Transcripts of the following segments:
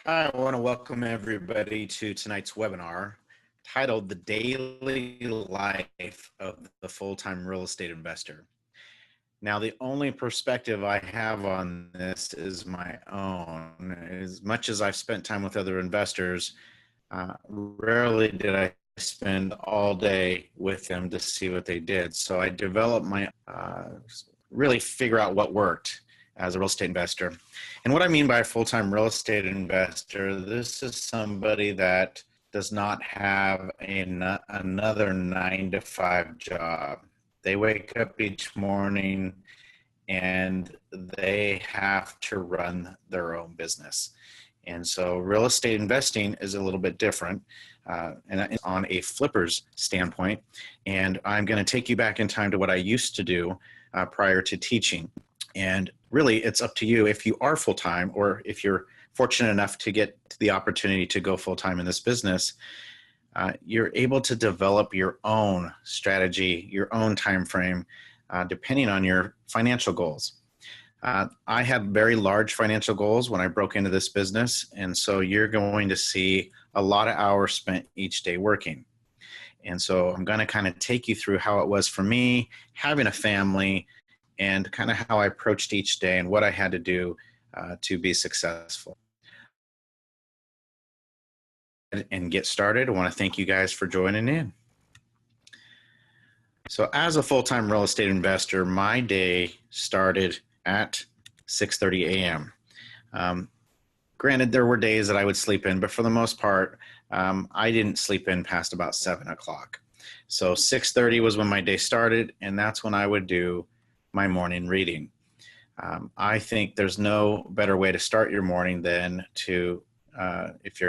I want to welcome everybody to tonight's webinar titled The Daily Life of the Full-Time Real Estate Investor. Now, the only perspective I have on this is my own. As much as I've spent time with other investors, rarely did I spend all day with them to see what they did. So I developed my, really figure out what worked as a real estate investor. And what I mean by a full-time real estate investor, this is somebody that does not have another 9-to-5 job. They wake up each morning and they have to run their own business. And so real estate investing is a little bit different, and on a flipper's standpoint. And I'm going to take you back in time to what I used to do prior to teaching. And really, it's up to you if you are full-time or if you're fortunate enough to get the opportunity to go full-time in this business. You're able to develop your own strategy, your own time frame, depending on your financial goals. I had very large financial goals when I broke into this business, and so you're going to see a lot of hours spent each day working. And so I'm going to kind of take you through how it was for me, having a family, and kind of how I approached each day and what I had to do to be successful. And get started, I want to thank you guys for joining in. So as a full-time real estate investor, my day started at 6:30 a.m. Granted, there were days that I would sleep in, but for the most part, I didn't sleep in past about 7 o'clock. So 6:30 was when my day started, and that's when I would do my morning reading. I think there's no better way to start your morning than to, if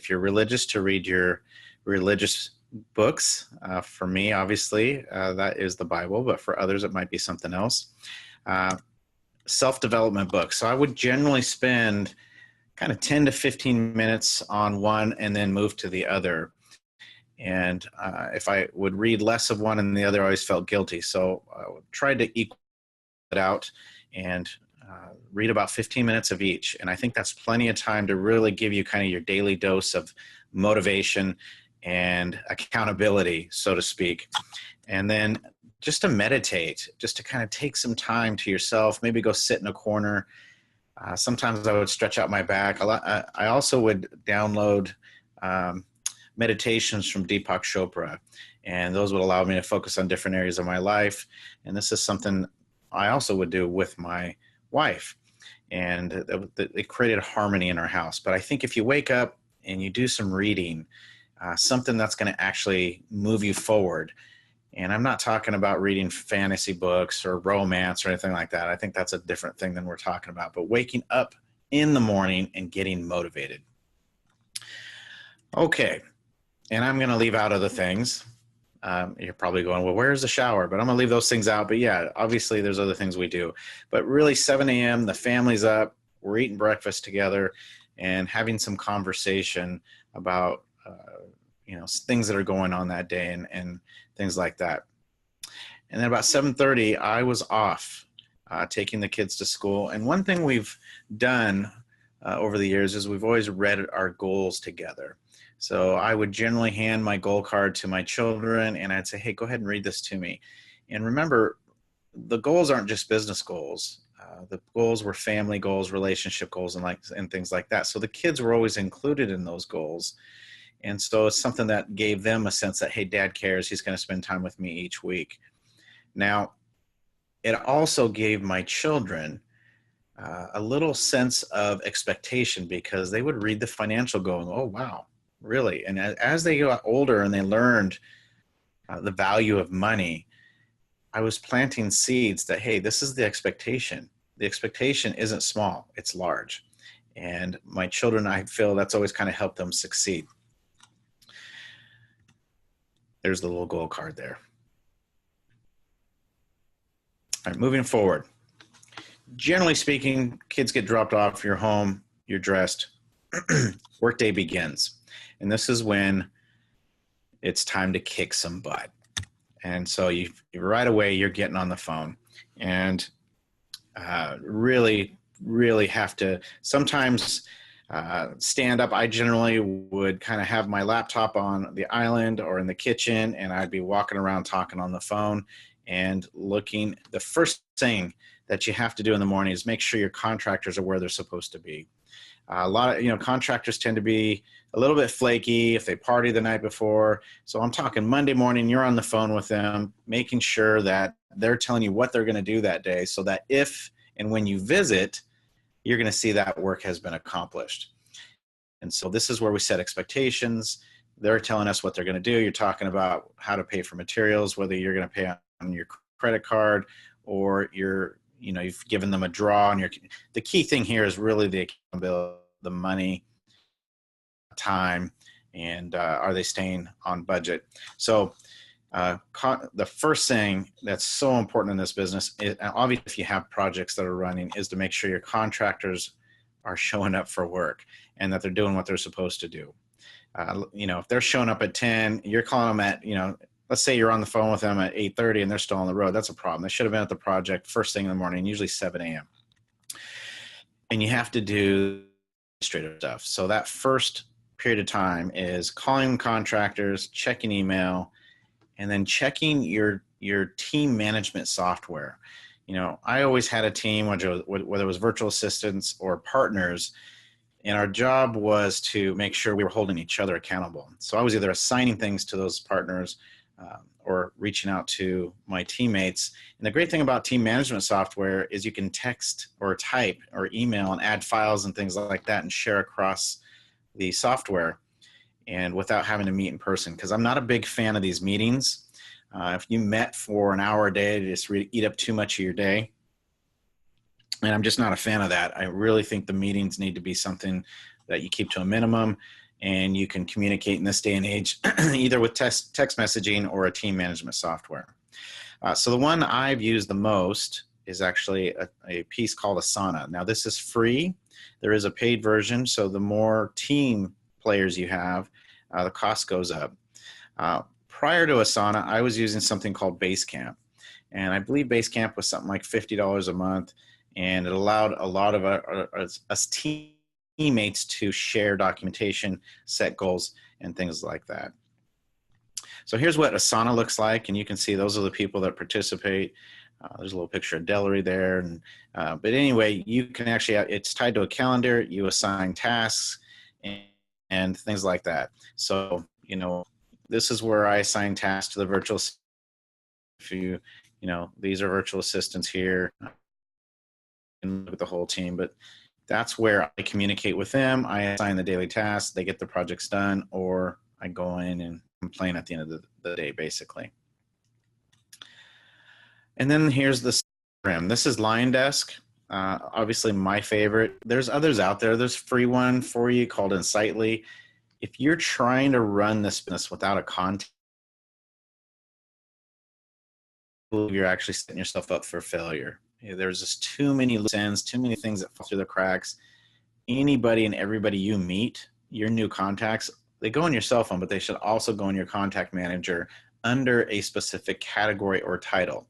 you're religious, to read your religious books. For me, obviously, that is the Bible, but for others, it might be something else. Self-development books. So I would generally spend kind of 10 to 15 minutes on one and then move to the other. And if I would read less of one and the other, I always felt guilty. So I tried to equal it out and read about 15 minutes of each. And I think that's plenty of time to really give you kind of your daily dose of motivation and accountability, so to speak. And then just to meditate, just to kind of take some time to yourself, maybe go sit in a corner. Sometimes I would stretch out my back. I also would download meditations from Deepak Chopra, and those would allow me to focus on different areas of my life. And this is something I also would do with my wife, and it created harmony in our house. But I think if you wake up and you do some reading, something that's going to actually move you forward. And I'm not talking about reading fantasy books or romance or anything like that. I think that's a different thing than we're talking about. But waking up in the morning and getting motivated. Okay, and I'm going to leave out other things. You're probably going, well, where's the shower? But I'm going to leave those things out. But yeah, obviously there's other things we do. But really 7 a.m., the family's up, we're eating breakfast together and having some conversation about things that are going on that day and things like that. And then about 7:30, I was off taking the kids to school. And one thing we've done over the years is we've always read our goals together. So I would generally hand my goal card to my children and I'd say, hey, go ahead and read this to me. And remember, the goals aren't just business goals. The goals were family goals, relationship goals, and things like that. So the kids were always included in those goals. And so it's something that gave them a sense that, hey, dad cares. He's going to spend time with me each week. Now, it also gave my children a little sense of expectation because they would read the financial goal and, oh, wow, really? And as they got older and they learned the value of money, I was planting seeds that, hey, this is the expectation. The expectation isn't small, it's large. And my children, I feel that's always kind of helped them succeed. There's the little goal card there. All right, moving forward. Generally speaking, kids get dropped off, you're home, you're dressed, workday begins. And this is when it's time to kick some butt. And so you right away, you're getting on the phone and really have to, sometimes stand up, I generally would kind of have my laptop on the island or in the kitchen, and I'd be walking around talking on the phone and looking. The first thing that you have to do in the morning is make sure your contractors are where they're supposed to be. A lot of, contractors tend to be a little bit flaky if they party the night before. So I'm talking Monday morning, you're on the phone with them, making sure that they're telling you what they're going to do that day, so that if and when you visit, you're going to see that work has been accomplished. And so this is where we set expectations. They're telling us what they're going to do. You're talking about how to pay for materials, whether you're going to pay on your credit card or you've given them a draw on the key thing here is really the accountability, the money, time, and are they staying on budget? So the first thing that's so important in this business is, obviously if you have projects that are running, is to make sure your contractors are showing up for work and that they're doing what they're supposed to do. If they're showing up at 10, you're calling them at, let's say you're on the phone with them at 8:30 and they're still on the road. That's a problem. They should have been at the project first thing in the morning, usually 7 a.m. And you have to do administrative stuff. So that first period of time is calling contractors, checking email, and then checking your team management software. I always had a team, whether it was virtual assistants or partners, and our job was to make sure we were holding each other accountable. So I was either assigning things to those partners or reaching out to my teammates. And the great thing about team management software is you can text or type or email and add files and things like that and share across the software, and without having to meet in person. Because I'm not a big fan of these meetings. If you met for an hour a day, to just eat up too much of your day. And I'm just not a fan of that. I really think the meetings need to be something that you keep to a minimum, and you can communicate in this day and age either with text messaging or a team management software. So the one I've used the most is actually a piece called Asana. Now this is free. There is a paid version, so the more team players you have, the cost goes up. Prior to Asana, I was using something called Basecamp, and I believe Basecamp was something like $50 a month, and it allowed a lot of us teammates to share documentation, set goals, and things like that. So here's what Asana looks like, and you can see those are the people that participate. There's a little picture of Dellery there, and but anyway, you can actually, it's tied to a calendar. You assign tasks and things like that. So this is where I assign tasks to the virtual. If these are virtual assistants here, and look at the whole team, but that's where I communicate with them. I assign the daily tasks, they get the projects done, or I go in and complain at the end of the day, basically. And then here's the CRM. This is LionDesk. Obviously my favorite. There's others out there. There's a free one for you called Insightly. If you're trying to run this business without a contact, you're actually setting yourself up for failure. There's just too many loose ends, too many things that fall through the cracks. Anybody and everybody you meet, your new contacts, they go on your cell phone, but they should also go in your contact manager under a specific category or title.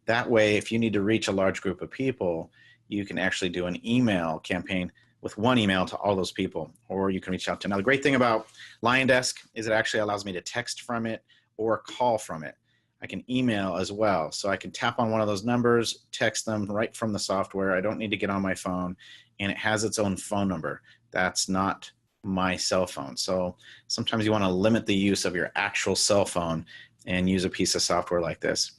That way, if you need to reach a large group of people, you can actually do an email campaign with one email to all those people, or you can reach out to them. Now, the great thing about LionDesk is it actually allows me to text from it or call from it. I can email as well. So I can tap on one of those numbers, text them right from the software. I don't need to get on my phone, and it has its own phone number. That's not my cell phone. So sometimes you want to limit the use of your actual cell phone and use a piece of software like this.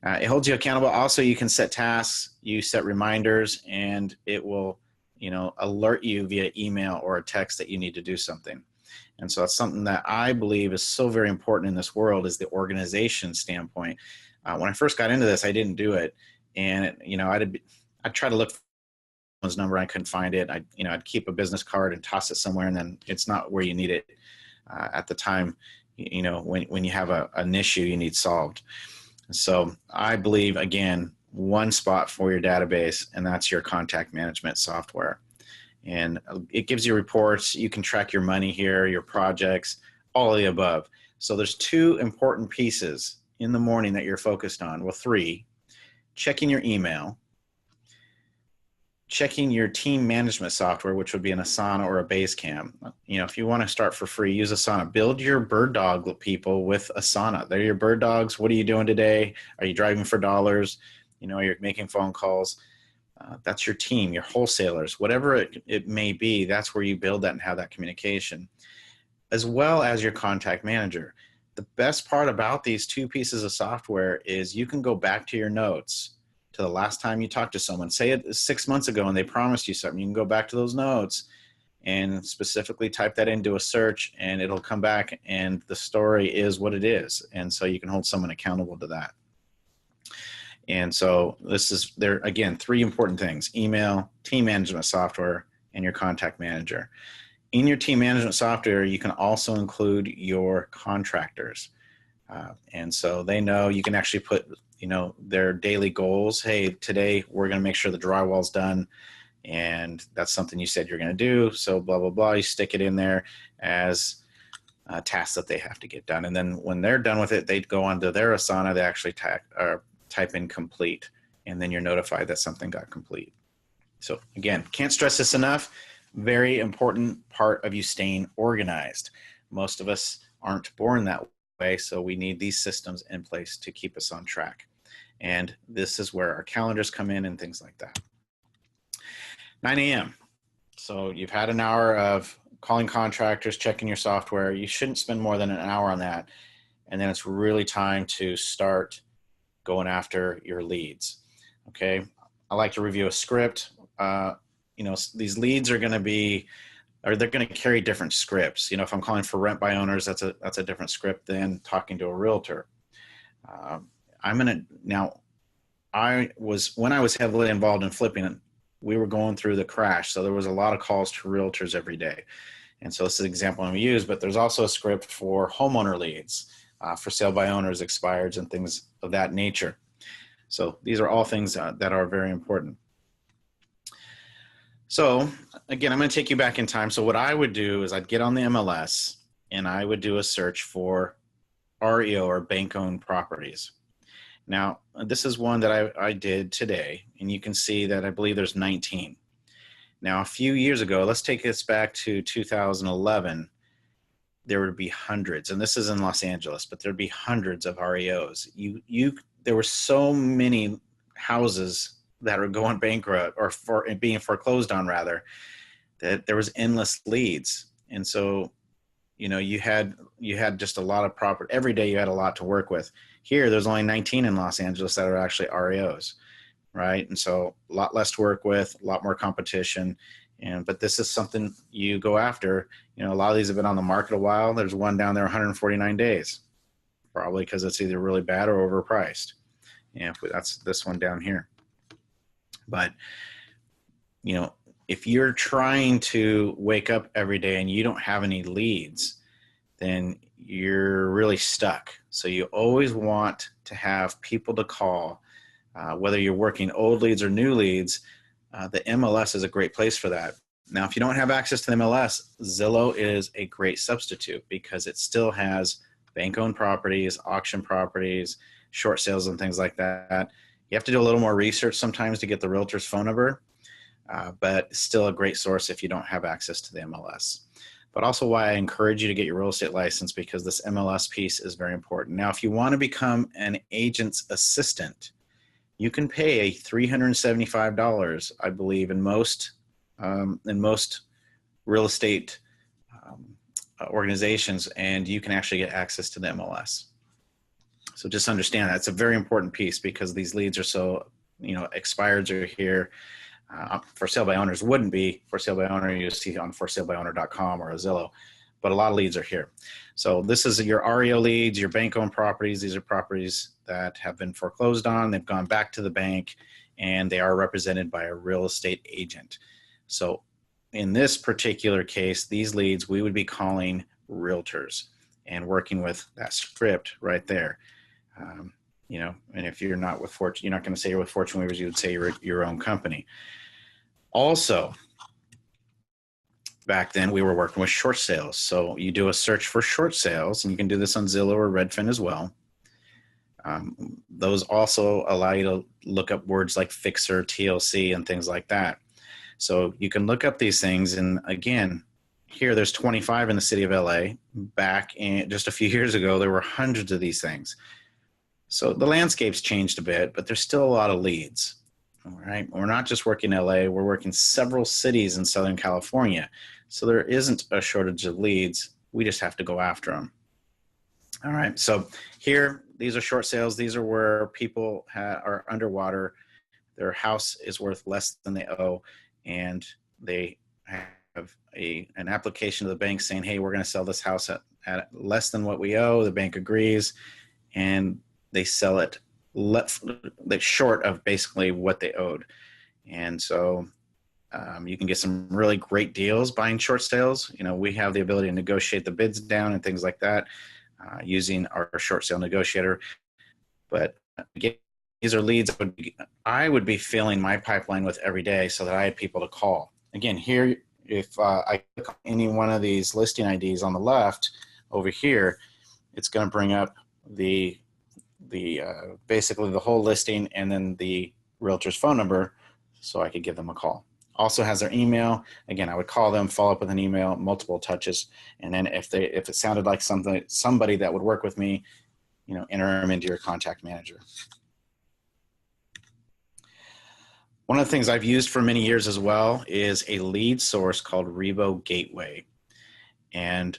It holds you accountable. Also, you can set tasks, you set reminders, and it will, alert you via email or a text that you need to do something. And so it's something that I believe is so very important in this world, is the organization standpoint. When I first got into this, I didn't do it. And, I'd try to look for his number. I couldn't find it. I'd keep a business card and toss it somewhere, and then it's not where you need it at the time, when you have an issue you need solved. So I believe, again, one spot for your database, and that's your contact management software. And it gives you reports. You can track your money here, your projects, all of the above. So there's two important pieces in the morning that you're focused on. Well, three: checking your email, checking your team management software, which would be an Asana or a Basecamp. You know, if you want to start for free, use Asana. Build your bird dog people with Asana. They're your bird dogs. What are you doing today? Are you driving for dollars? You know, you're making phone calls. That's your team, your wholesalers, whatever it may be. That's where you build that and have that communication, as well as your contact manager. The best part about these two pieces of software is you can go back to your notes to the last time you talked to someone. Say it 6 months ago and they promised you something. You can go back to those notes and specifically type that into a search, and it'll come back and the story is what it is. And so you can hold someone accountable to that. And so this is there, again, three important things: email, team management software, and your contact manager. In your team management software, you can also include your contractors. And so they know you can actually put, you know, their daily goals. Hey, today we're going to make sure the drywall's done. And that's something you said you're going to do. So blah, blah, blah. You stick it in there as tasks that they have to get done. And then when they're done with it, they go onto their Asana. They actually type in complete. And then you're notified that something got complete. So again, can't stress this enough. Very important part of you staying organized. Most of us aren't born that way, so we need these systems in place to keep us on track. And this is where our calendars come in and things like that. 9 a.m. So you've had an hour of calling contractors, checking your software. You shouldn't spend more than an hour on that. And then it's really time to start going after your leads. Okay. I like to review a script. You know, these leads are going to be, or they're going to carry different scripts. You know, if I'm calling for rent by owners, that's a different script than talking to a realtor. When I was heavily involved in flipping, we were going through the crash. So there was a lot of calls to realtors every day. And so this is an example I'm going to use, but there's also a script for homeowner leads, for sale by owners, expireds, and things of that nature. So these are all things that are very important. So again, I'm going to take you back in time. So what I would do is I'd get on the MLS and I would do a search for REO, or bank-owned properties. Now, this is one that I did today, and you can see that I believe there's 19. Now, a few years ago, let's take this back to 2011, there would be hundreds, and this is in Los Angeles, but there'd be hundreds of REOs. There were so many houses that are going bankrupt, or being foreclosed on rather, that there was endless leads. And so, you know, you had just a lot of property. Every day you had a lot to work with. Here, there's only 19 in Los Angeles that are actually REOs, right? And so a lot less to work with, a lot more competition. But this is something you go after. You know, a lot of these have been on the market a while. There's one down there 149 days, probably because it's either really bad or overpriced. And that's this one down here. But, you know, if you're trying to wake up every day and you don't have any leads, then you're really stuck. So you always want to have people to call, whether you're working old leads or new leads. The MLS is a great place for that. Now, if you don't have access to the MLS, Zillow is a great substitute because it still has bank-owned properties, auction properties, short sales, and things like that. You have to do a little more research sometimes to get the realtor's phone number, but still a great source if you don't have access to the MLS. But also why I encourage you to get your real estate license, because this MLS piece is very important. Now, if you want to become an agent's assistant, you can pay $375, I believe, in most real estate organizations, and you can actually get access to the MLS. So just understand that it's a very important piece, because these leads are so, you know, expireds are here. For sale by owners wouldn't be. For sale by owner, you see on forsalebyowner.com or a Zillow, but a lot of leads are here. So this is your REO leads, your bank-owned properties. These are properties that have been foreclosed on. They've gone back to the bank, and they are represented by a real estate agent. So in this particular case, these leads, we would be calling realtors and working with that script right there. You know, and if you're not with Fortune, you're not going to say you're with Fortune Weavers, you would say you're your own company. Also, back then we were working with short sales. So you do a search for short sales, and you can do this on Zillow or Redfin as well. Those also allow you to look up words like fixer, TLC, and things like that. So you can look up these things. And again, here there's 25 in the city of LA. Back in just a few years ago, there were hundreds of these things. So the landscape's changed a bit, but there's still a lot of leads. All right. We're not just working in LA, we're working several cities in Southern California. So there isn't a shortage of leads. We just have to go after them. All right. So here, these are short sales. These are where people are underwater. Their house is worth less than they owe, and they have an application to the bank saying, hey, we're going to sell this house at less than what we owe. The bank agrees, and they sell it short of basically what they owed. And so you can get some really great deals buying short sales. You know, we have the ability to negotiate the bids down and things like that using our short sale negotiator. But again, these are leads I would be filling my pipeline with every day so that I had people to call. Again, here, if I click on any one of these listing IDs on the left over here, it's going to bring up the basically the whole listing and then the realtor's phone number so I could give them a call. Also has their email. Again, I would call them, follow up with an email, multiple touches, and then if it sounded like somebody that would work with me, you know, enter them into your contact manager. One of the things I've used for many years as well is a lead source called Rebo Gateway. And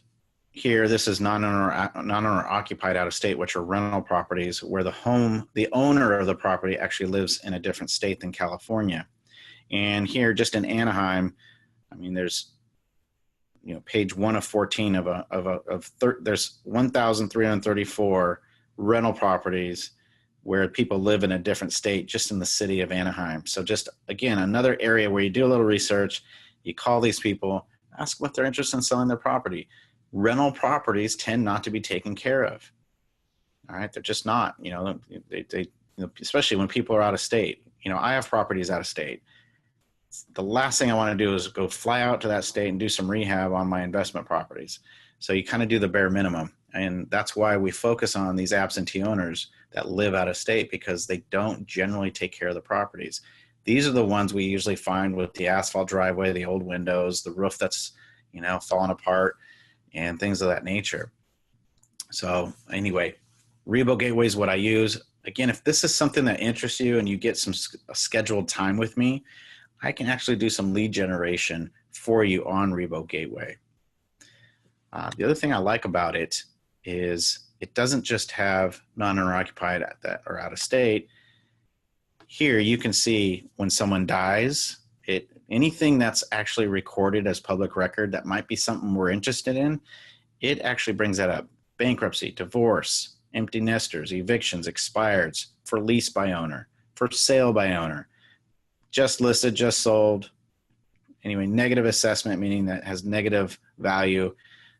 here, this is non-owner occupied out of state, which are rental properties where the owner of the property actually lives in a different state than California. And here, just in Anaheim, I mean, there's, you know, page 1 of 14 there's 1,334 rental properties where people live in a different state just in the city of Anaheim. So just, again, another area where you do a little research, you call these people, ask what they're interested in selling their property. Rental properties tend not to be taken care of. All right, they're just not, you know, you know, especially when people are out of state. You know, I have properties out of state. The last thing I want to do is go fly out to that state and do some rehab on my investment properties. So you kind of do the bare minimum. And that's why we focus on these absentee owners that live out of state, because they don't generally take care of the properties. These are the ones we usually find with the asphalt driveway, the old windows, the roof that's, you know, falling apart, and things of that nature. So anyway, Rebo Gateway is what I use. Again, if this is something that interests you and you get some scheduled time with me, I can actually do some lead generation for you on Rebo Gateway. The other thing I like about it is it doesn't just have non-owner occupied that are out of state. Here you can see when someone dies, anything that's actually recorded as public record that might be something we're interested in, it actually brings that up. Bankruptcy, divorce, empty nesters, evictions, expireds, for lease by owner, for sale by owner, just listed, just sold. Anyway, negative assessment, meaning that has negative value,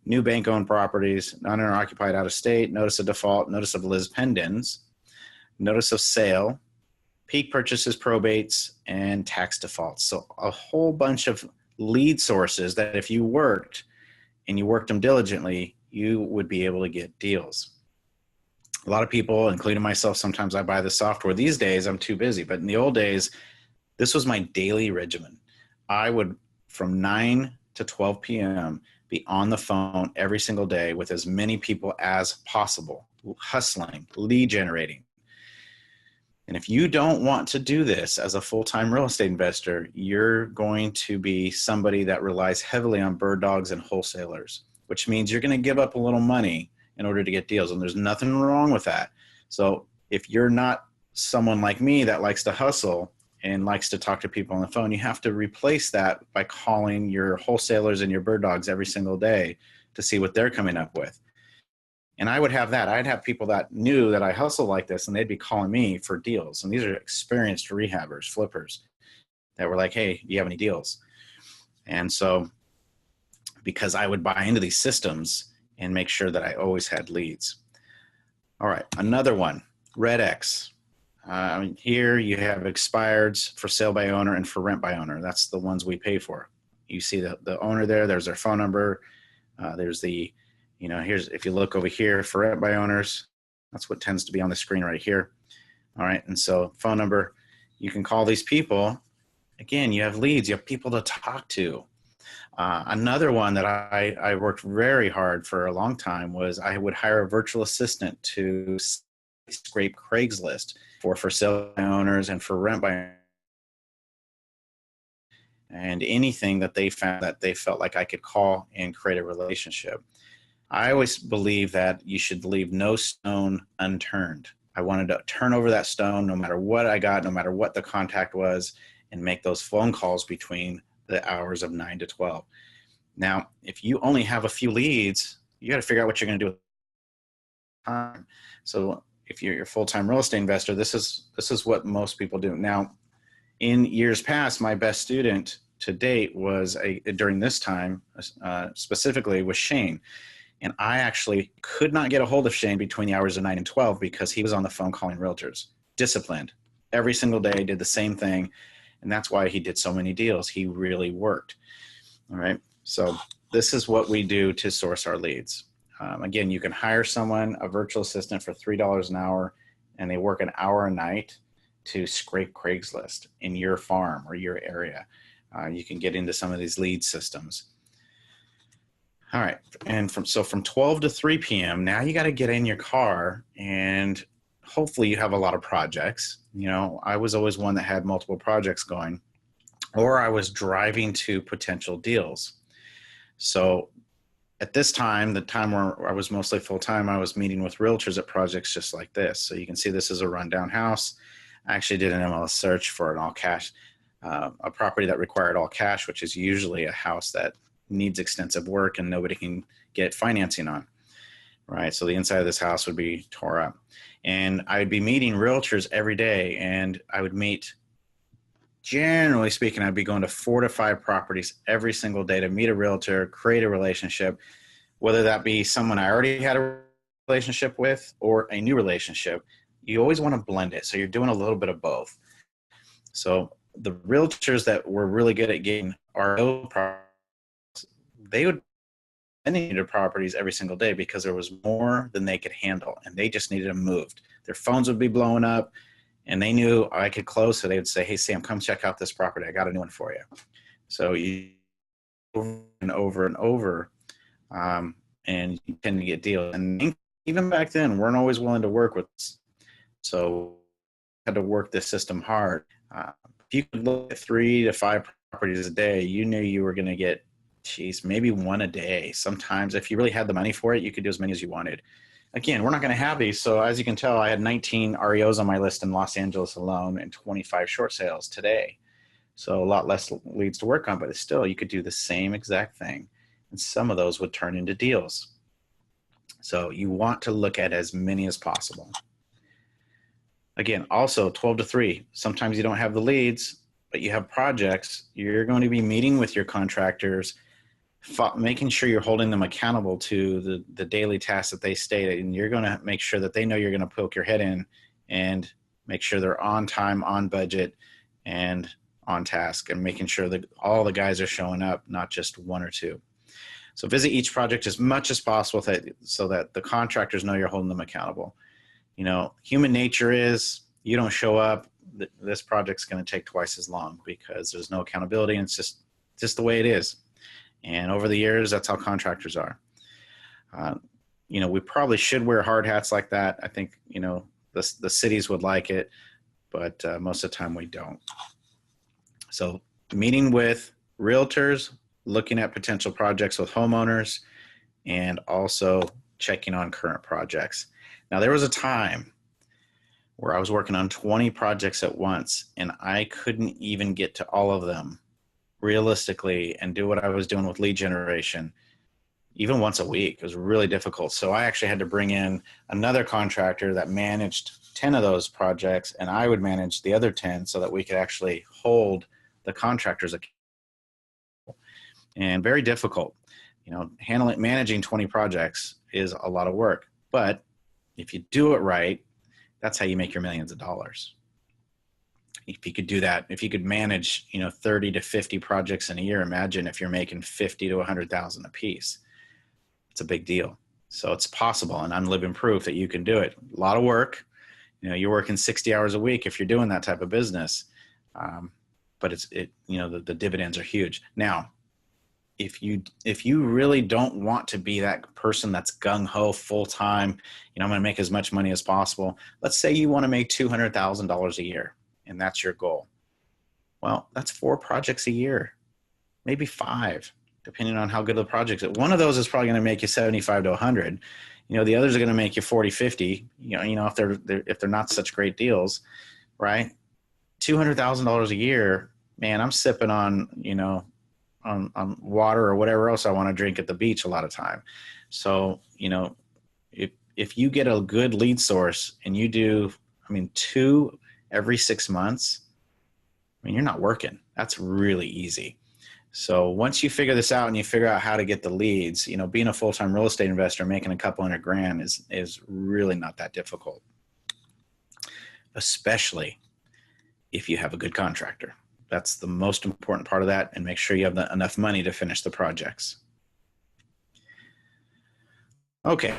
new bank-owned properties, non-owner occupied out of state, notice of default, notice of lis pendens, notice of sale, peak purchases, probates, and tax defaults. So a whole bunch of lead sources that if you worked and you worked them diligently, you would be able to get deals. A lot of people, including myself, sometimes I buy the software. These days I'm too busy, but in the old days, this was my daily regimen. I would, from 9 to 12 p.m., be on the phone every single day with as many people as possible, hustling, lead generating. And if you don't want to do this as a full-time real estate investor, you're going to be somebody that relies heavily on bird dogs and wholesalers, which means you're going to give up a little money in order to get deals. And there's nothing wrong with that. So if you're not someone like me that likes to hustle and likes to talk to people on the phone, you have to replace that by calling your wholesalers and your bird dogs every single day to see what they're coming up with. And I would have that. I'd have people that knew that I hustle like this, and they'd be calling me for deals. And these are experienced rehabbers, flippers, that were like, hey, do you have any deals? And so, because I would buy into these systems and make sure that I always had leads. All right, another one, Red X. Here you have expireds for sale by owner and for rent by owner. That's the ones we pay for. You see the owner there, there's their phone number. There's the, you know, here's, if you look over here for rent by owners, that's what tends to be on the screen right here. All right, and so phone number, you can call these people Again, you have leads, you have people to talk to. Another one that I worked very hard for a long time was I would hire a virtual assistant to scrape Craigslist for sale by owners and for rent by, and anything that they found that they felt like I could call and create a relationship. I always believe that you should leave no stone unturned. I wanted to turn over that stone no matter what I got, no matter what the contact was, and make those phone calls between the hours of 9 to 12. Now, if you only have a few leads, you got to figure out what you're going to do with time. So if you're a full-time real estate investor, this is what most people do. Now, in years past, my best student to date was during this time, specifically was Shane. And I actually could not get a hold of Shane between the hours of 9 and 12 because he was on the phone calling realtors, disciplined. Every single day, did the same thing. And that's why he did so many deals. He really worked. All right. So this is what we do to source our leads. Again, you can hire someone, a virtual assistant, for $3 an hour, and they work an hour a night to scrape Craigslist in your farm or your area. You can get into some of these lead systems. All right, and from 12 to 3 p.m., now you got to get in your car, and hopefully you have a lot of projects. You know, I was always one that had multiple projects going, or I was driving to potential deals. So at this time, the time where I was mostly full-time, I was meeting with realtors at projects just like this. So you can see this is a rundown house. I actually did an MLS search for an all cash, a property that required all cash, which is usually a house that needs extensive work and nobody can get financing on, right? So the inside of this house would be tore up. And I'd be meeting realtors every day, and I would meet, generally speaking, I'd be going to 4 to 5 properties every single day to meet a realtor, create a relationship, whether that be someone I already had a relationship with or a new relationship. You always want to blend it. So you're doing a little bit of both. So the realtors that were really good at getting RO properties, they would needed properties every single day because there was more than they could handle, and they just needed them moved. Their phones would be blowing up, and they knew I could close, so they would say, "Hey, Sam, come check out this property. I got a new one for you." So you over and over and over, and you tend to get deals. And even back then, weren't always willing to work with us. So had to work this system hard. If you could look at 3 to 5 properties a day, you knew you were going to get, maybe one a day. Sometimes if you really had the money for it, you could do as many as you wanted. Again, we're not going to have these. So as you can tell, I had 19 REOs on my list in Los Angeles alone and 25 short sales today. So a lot less leads to work on, but still you could do the same exact thing. And some of those would turn into deals. So you want to look at as many as possible. Again, also 12 to 3, sometimes you don't have the leads, but you have projects. You're going to be meeting with your contractors, making sure you're holding them accountable to the daily tasks that they state, and you're going to make sure that they know you're going to poke your head in and make sure they're on time, on budget, and on task, and making sure that all the guys are showing up, not just 1 or 2. So visit each project as much as possible so that the contractors know you're holding them accountable. You know, human nature is you don't show up, this project's going to take twice as long because there's no accountability, and it's just the way it is. And over the years, that's how contractors are. You know, we probably should wear hard hats like that. I think, you know, the cities would like it, but most of the time we don't. So meeting with realtors, looking at potential projects with homeowners, and also checking on current projects. Now, there was a time where I was working on 20 projects at once, and I couldn't even get to all of them realistically and do what I was doing with lead generation even once a week. It was really difficult. So I actually had to bring in another contractor that managed 10 of those projects, and I would manage the other 10 so that we could actually hold the contractors accountable. And very difficult. You know, managing 20 projects is a lot of work, but if you do it right, that's how you make your millions of dollars. If you could do that, if you could manage, you know, 30 to 50 projects in a year, imagine if you're making 50 to 100,000 a piece. It's a big deal. So it's possible, and I'm living proof that you can do it. A lot of work. You know, you're working 60 hours a week if you're doing that type of business. but the dividends are huge. Now, if you really don't want to be that person that's gung-ho full-time, I'm going to make as much money as possible. Let's say you want to make $200,000 a year, and that's your goal. Well, that's 4 projects a year, maybe 5, depending on how good the project is. One of those is probably going to make you 75 to 100. The others are going to make you 40, 50, if they're not such great deals, right? $200,000 a year, man, I'm sipping on on water or whatever else I want to drink at the beach a lot of time. So, if you get a good lead source and you do, 2 every 6 months, you're not working. That's really easy. So once you figure this out and you figure out how to get the leads, being a full-time real estate investor, making a couple $100,000 is really not that difficult, especially if you have a good contractor. That's the most important part of that, and make sure you have enough money to finish the projects. Okay.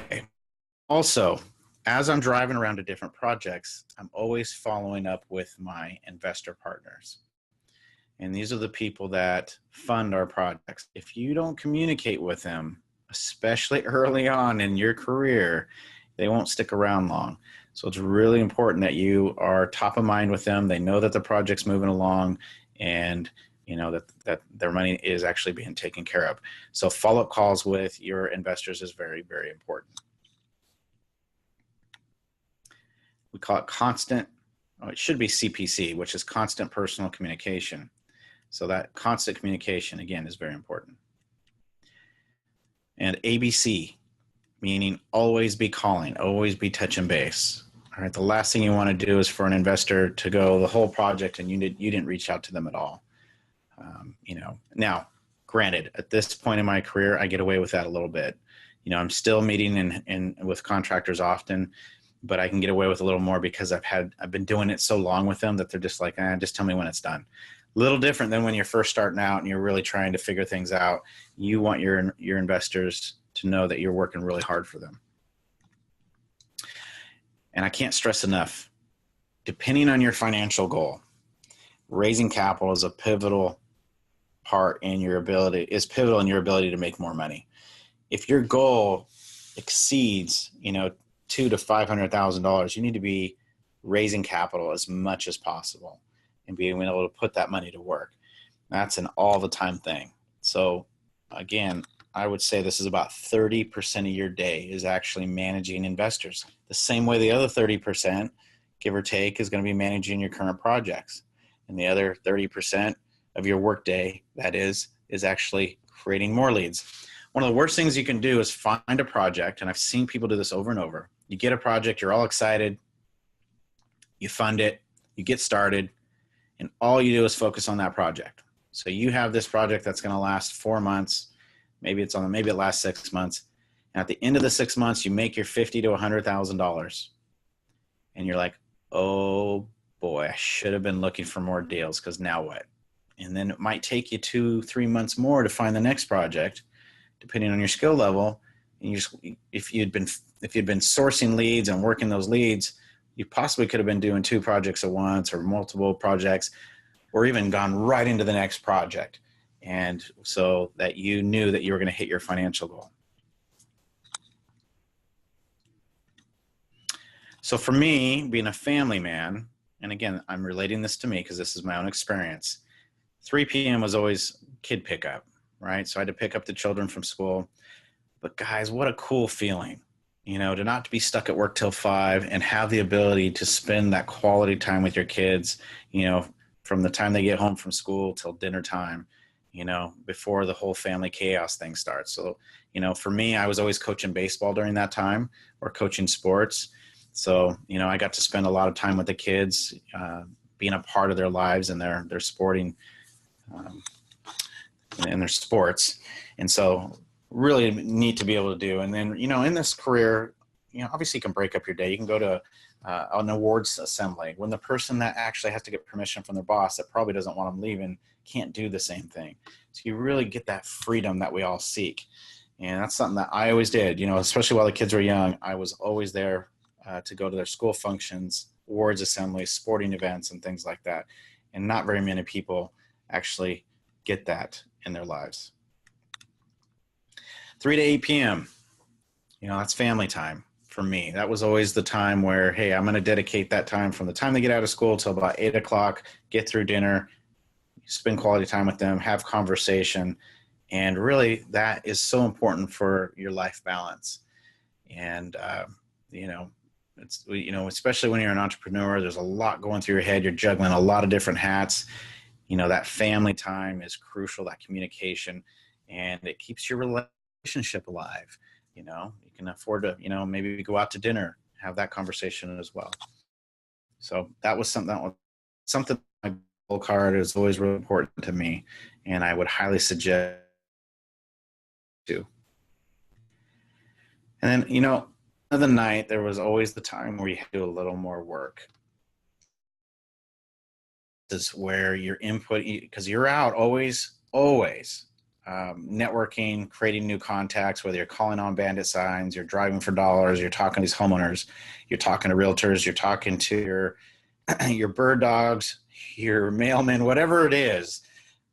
Also, as I'm driving around to different projects, I'm always following up with my investor partners. And these are the people that fund our projects. If you don't communicate with them, especially early on in your career, they won't stick around long. So it's really important that you are top of mind with them. They know that the project's moving along, and that their money is actually being taken care of. So follow-up calls with your investors is very, very important. We call it it should be CPC, which is constant personal communication. So that constant communication, again, is very important. And ABC, meaning always be calling, always be touching base. All right, the last thing you want to do is for an investor to go the whole project and you didn't reach out to them at all. Now, granted, at this point in my career, I get away with that a little bit. I'm still meeting with contractors often, but I can get away with a little more because I've been doing it so long with them that they're just like, just tell me when it's done. A little different than when you're first starting out and you're really trying to figure things out. You want your investors to know that you're working really hard for them. And I can't stress enough, depending on your financial goal, raising capital is a pivotal part in your ability to make more money. If your goal exceeds, $200,000 to $500,000, you need to be raising capital as much as possible and being able to put that money to work. That's an all the time thing. So again, I would say this is about 30% of your day is actually managing investors. The same way the other 30%, give or take, is going to be managing your current projects. And the other 30% of your workday, that is actually creating more leads. One of the worst things you can do is find a project, and I've seen people do this over and over. You get a project, you're all excited, you fund it, you get started, and all you do is focus on that project. So you have this project that's going to last 4 months. Maybe it lasts 6 months. And at the end of the 6 months, you make your $50,000 to $100,000. And you're like, oh boy, I should have been looking for more deals, because now what? And then it might take you 2-3 months more to find the next project, depending on your skill level. And if you'd been sourcing leads and working those leads, you possibly could have been doing 2 projects at once or multiple projects, or even gone right into the next project. And so that you knew that you were going to hit your financial goal. So for me, being a family man, and again, I'm relating this to me because this is my own experience, 3 p.m. was always kid pickup, right? So I had to pick up the children from school. But guys, what a cool feeling, to not be stuck at work till 5 and have the ability to spend that quality time with your kids, from the time they get home from school till dinner time, before the whole family chaos thing starts. So, for me, I was always coaching baseball during that time, or coaching sports. So, I got to spend a lot of time with the kids, being a part of their lives and their sporting, and their sports. And so really neat to be able to do. And then, in this career, obviously you can break up your day. You can go to an awards assembly when the person that actually has to get permission from their boss that probably doesn't want them leaving can't do the same thing. So you really get that freedom that we all seek. And that's something that I always did, especially while the kids were young. I was always there to go to their school functions, awards assemblies, sporting events, and things like that. And not very many people actually get that in their lives. 3 to 8 p.m., that's family time for me. That was always the time where, hey, I'm going to dedicate that time from the time they get out of school till about 8 o'clock, get through dinner, spend quality time with them, have conversation. And really, that is so important for your life balance. And, especially when you're an entrepreneur, there's a lot going through your head. You're juggling a lot of different hats. That family time is crucial, that communication, and it keeps your relationship alive. You can afford to, maybe go out to dinner, have that conversation as well. So that was something my goal card is always really important to me, and I would highly suggest to. And then, of the night, there was always the time where you had to do a little more work. This is where your input, because you're out always networking, creating new contacts, whether you're calling on bandit signs, you're driving for dollars, you're talking to these homeowners, you're talking to realtors, you're talking to your bird dogs, your mailmen, whatever it is,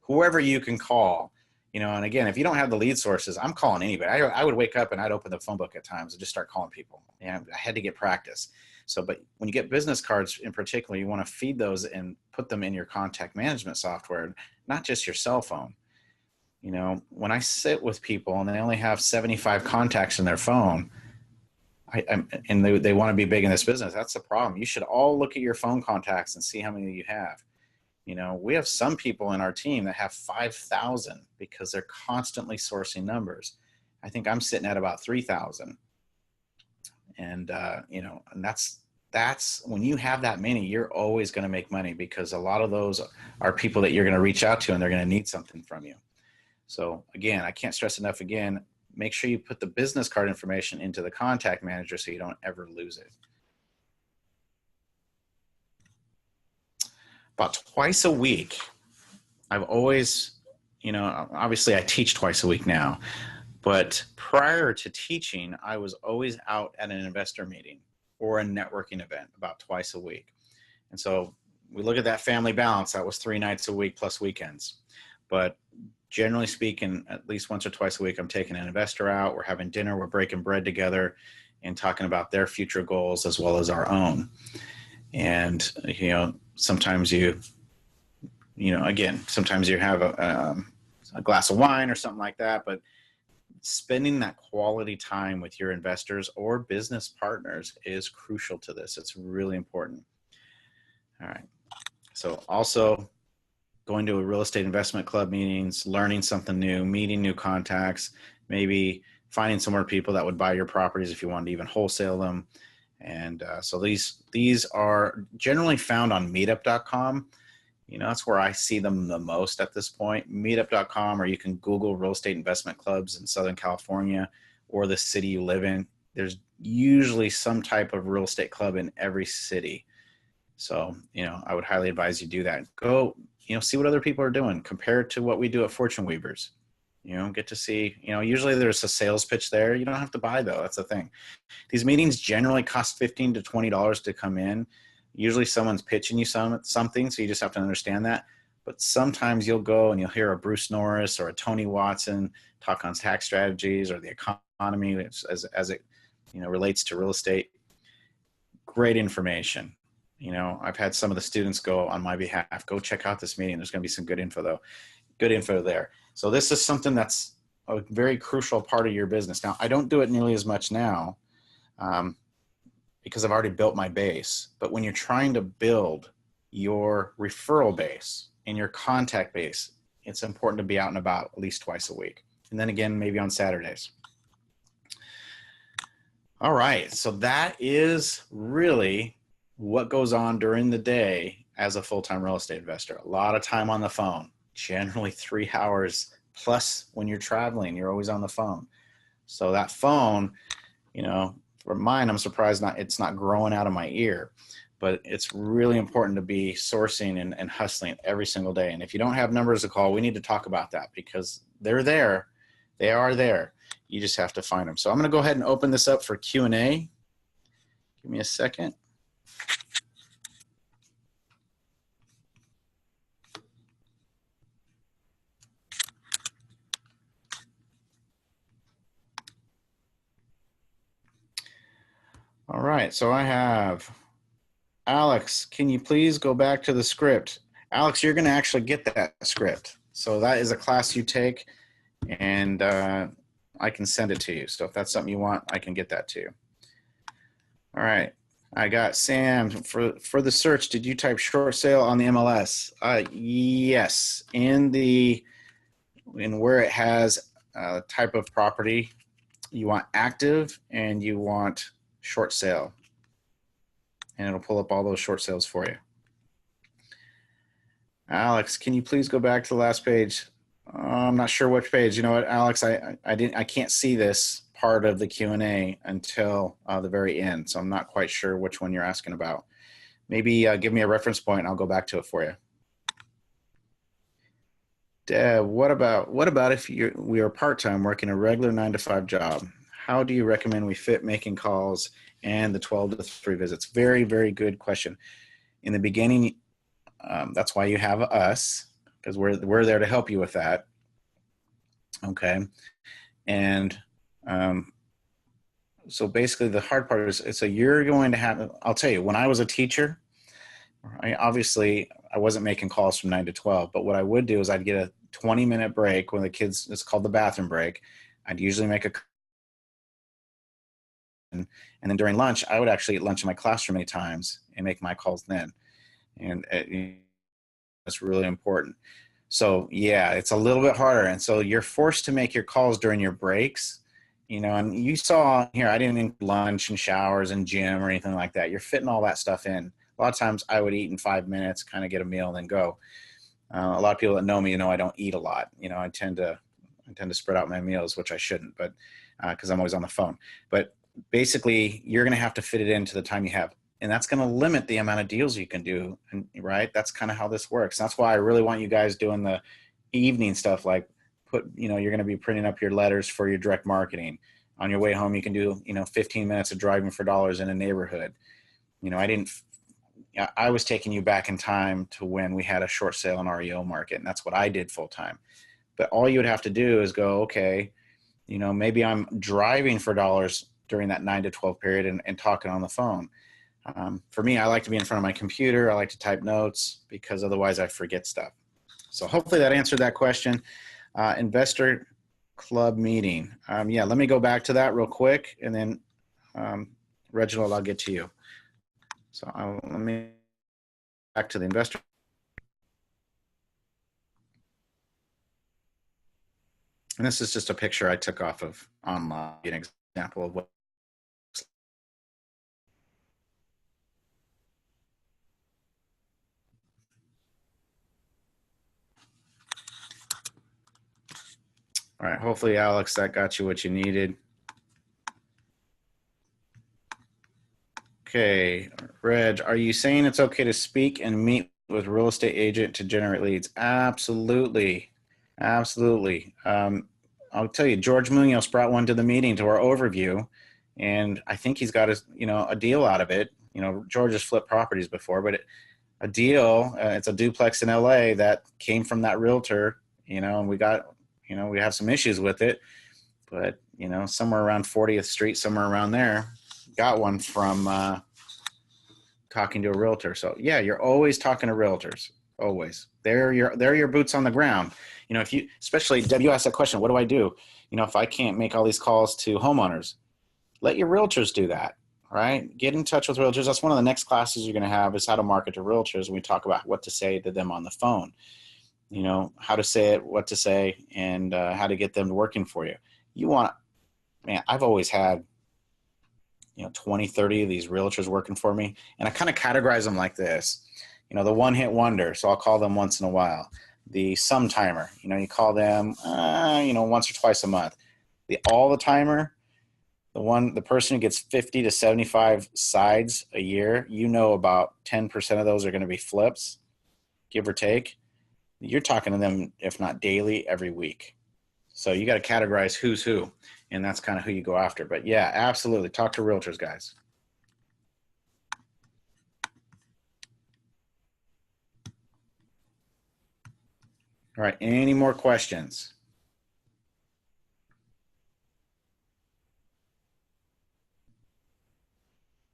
whoever you can call. And again, if you don't have the lead sources, I'm calling anybody. I would wake up and I'd open the phone book at times and just start calling people. And I had to get practice. So, but when you get business cards in particular, you want to feed those and put them in your contact management software, not just your cell phone. When I sit with people and they only have 75 contacts in their phone, and they want to be big in this business, that's the problem. You should all look at your phone contacts and see how many you have. We have some people in our team that have 5,000 because they're constantly sourcing numbers. I think I'm sitting at about 3,000. And, and that's when you have that many, you're always going to make money, because a lot of those are people that you're going to reach out to and they're going to need something from you. So again, I can't stress enough again, make sure you put the business card information into the contact manager so you don't ever lose it. About twice a week, I've always, obviously I teach twice a week now, but prior to teaching, I was always out at an investor meeting or a networking event about twice a week. And so we look at that family balance, that was 3 nights a week plus weekends. But generally speaking, at least once or twice a week, I'm taking an investor out, we're having dinner, we're breaking bread together and talking about their future goals as well as our own. And, sometimes sometimes you have a glass of wine or something like that, but spending that quality time with your investors or business partners is crucial to this. It's really important. All right. So also going to a real estate investment club meetings, learning something new, meeting new contacts, maybe finding some more people that would buy your properties if you wanted to even wholesale them. And so these are generally found on meetup.com. That's where I see them the most at this point, meetup.com, or you can Google real estate investment clubs in Southern California or the city you live in. There's usually some type of real estate club in every city. So, I would highly advise you do that. Go, see what other people are doing. Compare it to what we do at Fortune Weavers. Get to see, usually there's a sales pitch there. You don't have to buy though. That's the thing. These meetings generally cost $15 to $20 to come in. Usually someone's pitching you something, so you just have to understand that. But sometimes you'll go and you'll hear a Bruce Norris or a Tony Watson talk on tax strategies or the economy as it relates to real estate. Great information. I've had some of the students go on my behalf, go check out this meeting. There's going to be some good info there. So this is something that's a very crucial part of your business. Now, I don't do it nearly as much now because I've already built my base. But when you're trying to build your referral base and your contact base, it's important to be out and about at least twice a week. And then again, maybe on Saturdays. All right, so that is really what goes on during the day as a full-time real estate investor. A lot of time on the phone, generally 3 hours plus when you're traveling, you're always on the phone. So that phone, for mine, I'm surprised it's not growing out of my ear, but it's really important to be sourcing and hustling every single day. And if you don't have numbers to call, we need to talk about that because they're there. They are there. You just have to find them. So I'm going to go ahead and open this up for Q&A. Give me a second. right, so I have Alex. Can you please go back to the script? Alex, you're going to actually get that script. So that is a class you take, and I can send it to you. So if that's something you want, I can get that to you. All right. I got Sam for the search. Did you type short sale on the MLS? Yes. In where it has type of property, you want active and you want short sale, and it'll pull up all those short sales for you. Alex, can you please go back to the last page? I'm not sure which page. You know what, Alex? I can't see this part of the Q&A until the very end, so I'm not quite sure which one you're asking about. Maybe give me a reference point and I'll go back to it for you. Deb, what about if we are part-time working a regular 9-to-5 job? How do you recommend we fit making calls and the 12 to 3 visits? Very, very good question. In the beginning, that's why you have us, because we're there to help you with that. Okay. And so basically the hard part is, so you're going to have, I'll tell you, when I was a teacher, obviously I wasn't making calls from 9 to 12, but what I would do is I'd get a 20-minute break when the kids, it's called the bathroom break. I'd usually make and then during lunch, I would actually eat lunch in my classroom many times and make my calls then. And that's really important. So yeah, it's a little bit harder. And so you're forced to make your calls during your breaks, you know, and you saw here, I didn't include lunch and showers and gym or anything like that. You're fitting all that stuff in. A lot of times I would eat in 5 minutes, kind of get a meal and then go. A lot of people that know me, you know, I don't eat a lot. You know, I tend to spread out my meals, which I shouldn't, but because I'm always on the phone. But basically, you're going to have to fit it into the time you have. And that's going to limit the amount of deals you can do, right? That's kind of how this works. That's why I really want you guys doing the evening stuff, like you're going to be printing up your letters for your direct marketing. On your way home, you can do, 15 minutes of driving for dollars in a neighborhood. I was taking you back in time to when we had a short sale and REO market, and that's what I did full time. But all you would have to do is go, okay, maybe I'm driving for dollars during that 9 to 12 period and talking on the phone. For me, I like to be in front of my computer. I like to type notes because otherwise I forget stuff. So hopefully that answered that question. Investor club meeting. Yeah, let me go back to that real quick, and then Reginald, I'll get to you. So let me back to the investor. And this is just a picture I took off of online, an example of what. All right, hopefully, Alex, that got you what you needed. Okay, Reg, are you saying it's okay to speak and meet with real estate agent to generate leads? Absolutely, absolutely. I'll tell you, George Munoz brought one to the meeting to our overview, and I think he's got a deal out of it. George has flipped properties before, but a deal, it's a duplex in LA that came from that realtor, and we got, we have some issues with it, but, somewhere around 40th Street, somewhere around there, got one from talking to a realtor. So yeah, you're always talking to realtors, always. They're your boots on the ground. Especially Deb, you asked that question, what do I do? If I can't make all these calls to homeowners, let your realtors do that, right? Get in touch with realtors. That's one of the next classes you're going to have is how to market to realtors. We talk about what to say to them on the phone, how to say it, what to say, and how to get them working for you. I've always had 20, 30 of these realtors working for me. And I kind of categorize them like this, the one-hit wonder. So I'll call them once in a while. The sometime, you call them, once or twice a month. The all-the-timer, the person who gets 50 to 75 sides a year, about 10% of those are going to be flips, give or take. You're talking to them, if not daily, every week. So you got to categorize who's who, and that's kind of who you go after. But yeah, absolutely. Talk to realtors, guys. All right. Any more questions?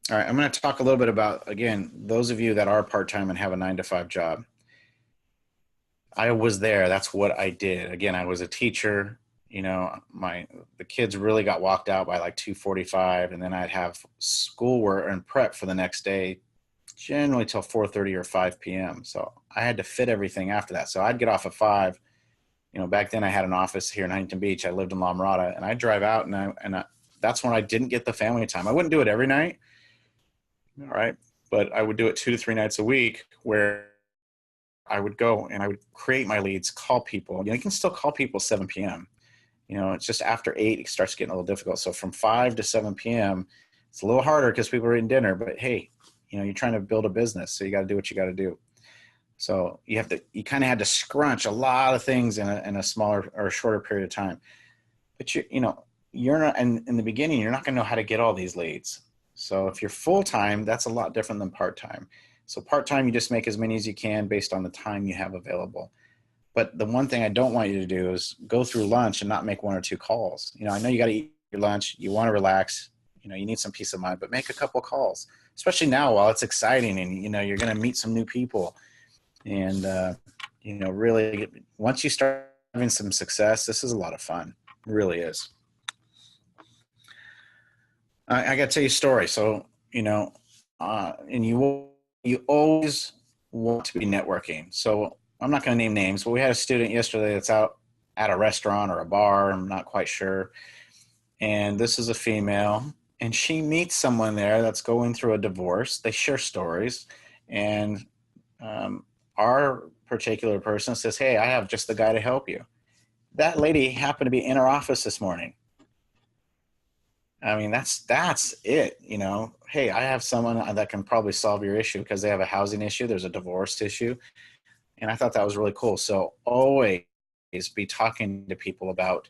All right, I'm going to talk a little bit about, again, those of you that are part-time and have a 9-to-5 job. I was there. That's what I did. Again, I was a teacher. You know, the kids really got walked out by like 2:45, and then I'd have schoolwork and prep for the next day, generally till 4:30 or 5 p.m. So I had to fit everything after that. So I'd get off at 5. You know, back then I had an office here in Huntington Beach. I lived in La Mirada, and I'd drive out, and that's when I didn't get the family time. I wouldn't do it every night, all right, but I would do it 2 to 3 nights a week where I would go and I would create my leads, call people. You know, you can still call people 7 p.m. You know, it's just after 8, it starts getting a little difficult. So from 5 to 7 p.m., it's a little harder because people are eating dinner, but hey, you know, you're trying to build a business, so you got to do what you got to do. So you kind of had to scrunch a lot of things in a smaller or a shorter period of time. But you're not, in the beginning, you're not going to know how to get all these leads. So if you're full-time, that's a lot different than part-time. So part-time, you just make as many as you can based on the time you have available. But the one thing I don't want you to do is go through lunch and not make 1 or 2 calls. You know, I know you got to eat your lunch, you want to relax, you know, you need some peace of mind, but make a couple calls, especially now while it's exciting and, you know, you're going to meet some new people. And, you know, really, once you start having some success, this is a lot of fun. It really is. I got to tell you a story. So, you know, and you always want to be networking. So I'm not going to name names, but we had a student yesterday that's out at a restaurant or a bar. I'm not quite sure. And this is a female, and she meets someone there that's going through a divorce. They share stories, and our particular person says, "Hey, I have just the guy to help you." That lady happened to be in our office this morning. I mean, that's it, you know. Hey, I have someone that can probably solve your issue because they have a housing issue. There's a divorce issue. And I thought that was really cool. So always be talking to people about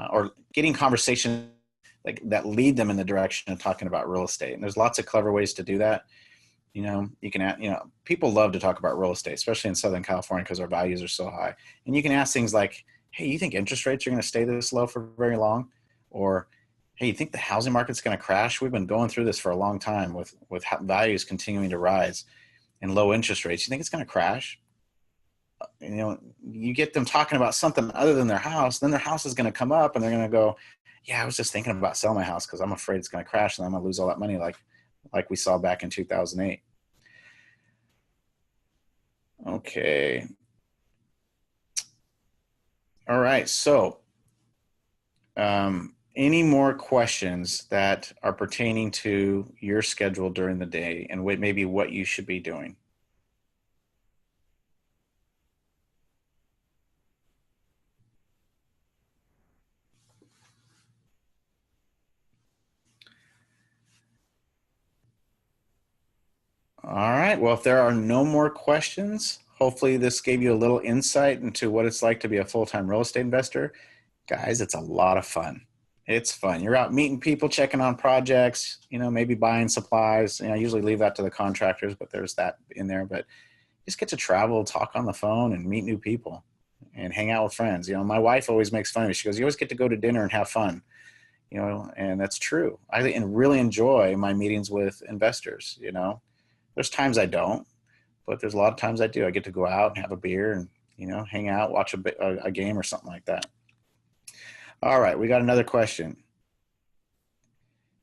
or getting conversations like that lead them in the direction of talking about real estate. And there's lots of clever ways to do that. You know, you can, you know, people love to talk about real estate, especially in Southern California because our values are so high. And you can ask things like, hey, you think interest rates are going to stay this low for very long? Or, hey, you think the housing market's going to crash? We've been going through this for a long time with values continuing to rise and low interest rates. You think it's going to crash? You know, you get them talking about something other than their house, then their house is going to come up and they're going to go, yeah, I was just thinking about selling my house because I'm afraid it's going to crash and I'm going to lose all that money like we saw back in 2008. Okay. All right. So any more questions that are pertaining to your schedule during the day and maybe what you should be doing? All right. Well, if there are no more questions, hopefully this gave you a little insight into what it's like to be a full-time real estate investor. Guys, it's a lot of fun. It's fun. You're out meeting people, checking on projects, you know, maybe buying supplies. You know, I usually leave that to the contractors, but there's that in there. But you just get to travel, talk on the phone, and meet new people and hang out with friends. You know, my wife always makes fun of me. She goes, "You always get to go to dinner and have fun." You know, and that's true. I really enjoy my meetings with investors. You know, there's times I don't, but there's a lot of times I do. I get to go out and have a beer and, you know, hang out, watch a game or something like that. All right, we got another question.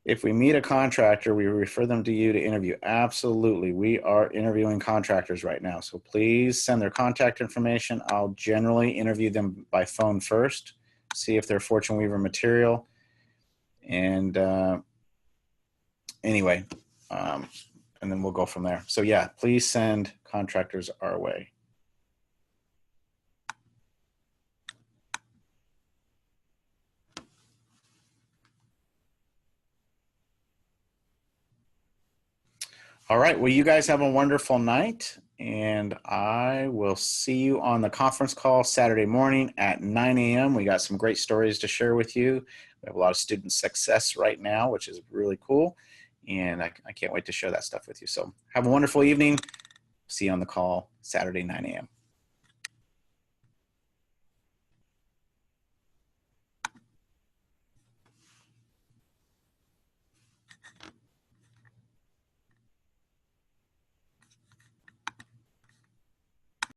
If we meet a contractor, we refer them to you to interview. Absolutely. We are interviewing contractors right now. So please send their contact information. I'll generally interview them by phone first, see if they're Fortune Weaver material. And anyway, and then we'll go from there. So yeah, please send contractors our way. All right. Well, you guys have a wonderful night, and I will see you on the conference call Saturday morning at 9 a.m. We got some great stories to share with you. We have a lot of student success right now, which is really cool, and I can't wait to share that stuff with you. So have a wonderful evening. See you on the call Saturday, 9 a.m.